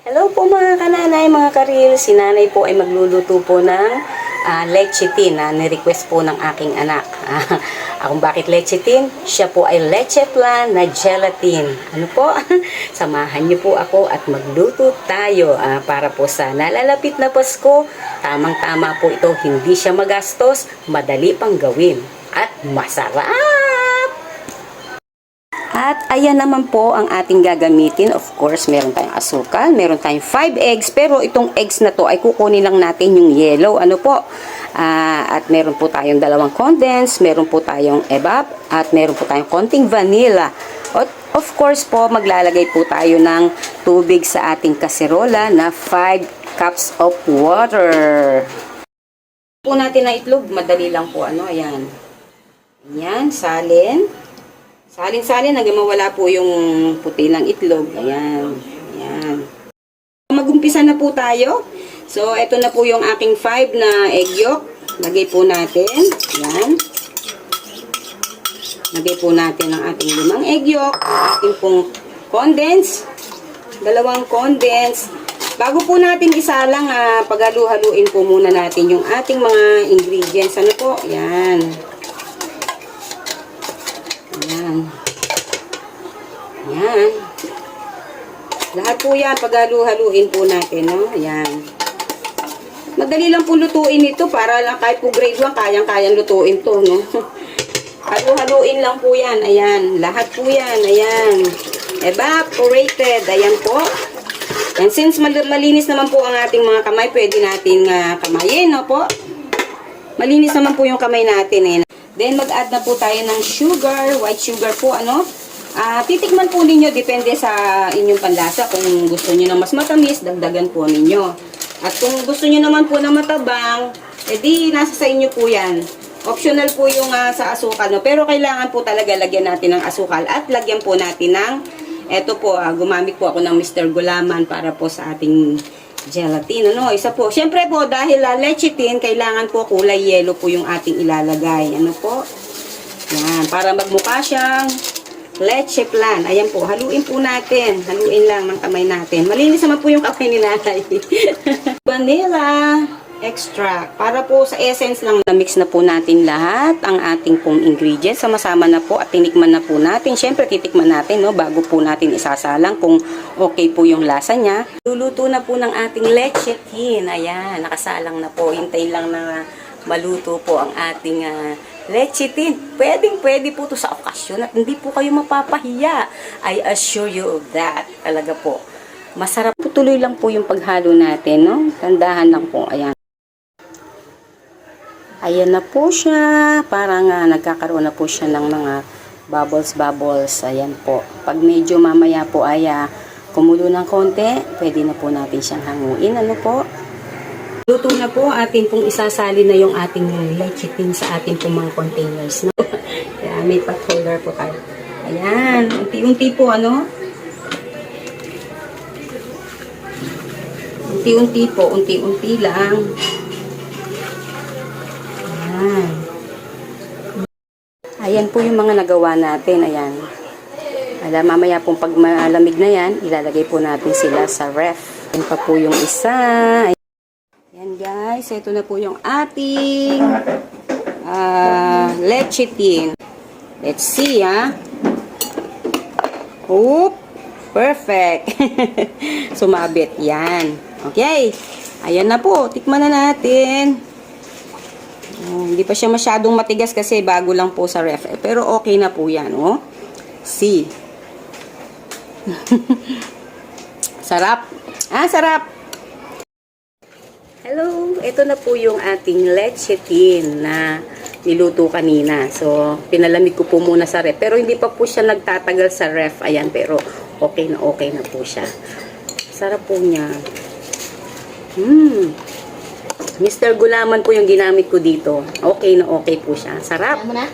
Hello po mga kananay, mga karil. Si nanay po ay magluluto po ng lecithin na nirequest po ng aking anak. Kung bakit lecithin? Siya po ay leche flan na gelatin. Ano po? Samahan niyo po ako at magluto tayo para po sa nalalapit na Pasko. Tamang-tama po ito. Hindi siya magastos, madali pang gawin at masarap! At ayan naman po ang ating gagamitin. Of course, meron tayong asukal, meron tayong 5 eggs, pero itong eggs na to ay kukunin lang natin yung yellow. Ano po? At meron po tayong dalawang condensed, meron po tayong evap, at meron po tayong konting vanilla. At of course po, maglalagay po tayo ng tubig sa ating kaserola na 5 cups of water. Po natin na itlog, madali lang po. Ayan. Ayan, salin. Salin-salin hanggang mawala po yung puti ng itlog. Ayan. Ayan. Mag-umpisa na po tayo. So, ito na po yung aking 5 na egg yolk. Lagay po natin. Ayan. Lagay po natin ang ating 5 egg yolk. Ating pong condense. 2 condense. Bago po natin isalang, paghalu-haluin po muna natin yung ating mga ingredients. Ano po? Ayan. Ayan. Ayan. Lahat po yan, paghalu-haluin po natin, no? Ayan. Madali lang po lutuin ito para lang kahit po grade 1, kayang-kayang lutuin to, no? Halu-haluin lang po yan. Ayan. Lahat po yan. Ayan. Evaporated. Ayan po. And since malinis naman po ang ating mga kamay, pwede natin kamayin, no po? Malinis naman po yung kamay natin, eh. Then, mag-add na po tayo ng sugar, white sugar po, titikman po ninyo, depende sa inyong panlasa. Kung gusto niyo na mas matamis, dagdagan po ninyo. At kung gusto niyo naman po na matabang, edi, nasa sa inyo po yan. Optional po yung sa asukal, no? Pero kailangan po talaga lagyan natin ng asukal at lagyan po natin ng, eto po, gumamit po ako ng Mr. Gulaman para po sa ating gelatin, isa po. Siyempre po, dahil lecithin, kailangan po kulay yellow po yung ating ilalagay. Ano po? Yan, para magmukha siyang leche flan. Ayan po, haluin po natin. Haluin lang ng kamay natin. Malinis naman po yung kamay ni nanay. Vanilla extract. Para po sa essence lang, na-mix na po natin lahat ang ating pong ingredients. Sama-sama na po at tinikman na po natin. Siyempre, titikman natin, bago po natin isasalang kung okay po yung lasa niya. Luluto na po ng ating lecithin. Ayan, nakasalang na po. Hintayin lang na maluto po ang ating lecithin. Pwede po to sa okasyon at hindi po kayo mapapahiya. I assure you of that. Talaga po. Masarap. Tuloy lang po yung paghalo natin, no? Tandahan lang po. Ayan. Ayan na po siya. Parang nagkakaroon na po siya ng mga bubbles. Ayan po. Pag medyo mamaya po ay kumulo ng konti, pwede na po natin siyang hanguin. Ano po? Luto na po. Atin pong isasali na yung ating lecithin sa ating pong mga containers. No? Kaya may pot holder po tayo. Ayan. Unti-unti po, Unti-unti po. Unti-unti lang. Ayan po yung mga nagawa natin. Ayan. Mamaya pong pag malamig na yan, ilalagay po natin sila sa ref. Ayan pa po yung isa. Ayan guys, ito na po yung ating lecithin. Let's see, Oop! Perfect! Sumabit. Yan. Okay. Ayan na po. Tikman na natin. Hindi pa siya masyadong matigas kasi bago lang po sa ref. Pero okay na po yan, See. Sarap. Sarap. Hello. Ito na po yung ating lecithin na niluto kanina. So, pinalamig ko po muna sa ref. Pero hindi pa po siya nagtatagal sa ref. Ayan, pero okay na po siya. Sarap po niya. Mr. Gulaman po yung ginamit ko dito. Okay na okay po siya. Sarap. Alam mo na?